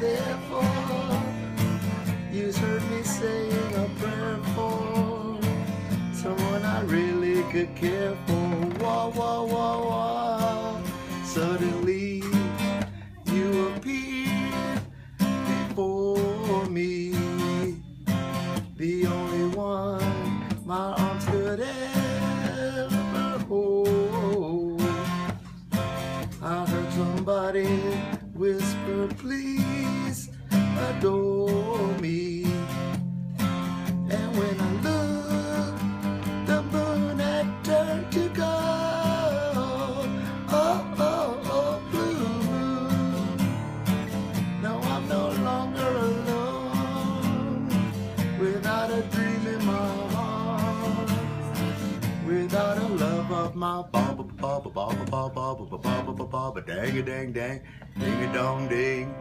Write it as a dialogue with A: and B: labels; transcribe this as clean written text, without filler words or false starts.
A: there for. You heard me saying a prayer for someone I really could care for. Wah, wah, wah, wah. Suddenly you appeared before me, the only one my arms could ever hold. I heard somebody whisper, please adore me. And when I looked, the moon had turned to gold. Oh, oh, oh, blue. No, I'm no longer alone, without a dream in my heart, without a love of my baba baba baba baba baba baba baba dang a dang dang ding a dong ding.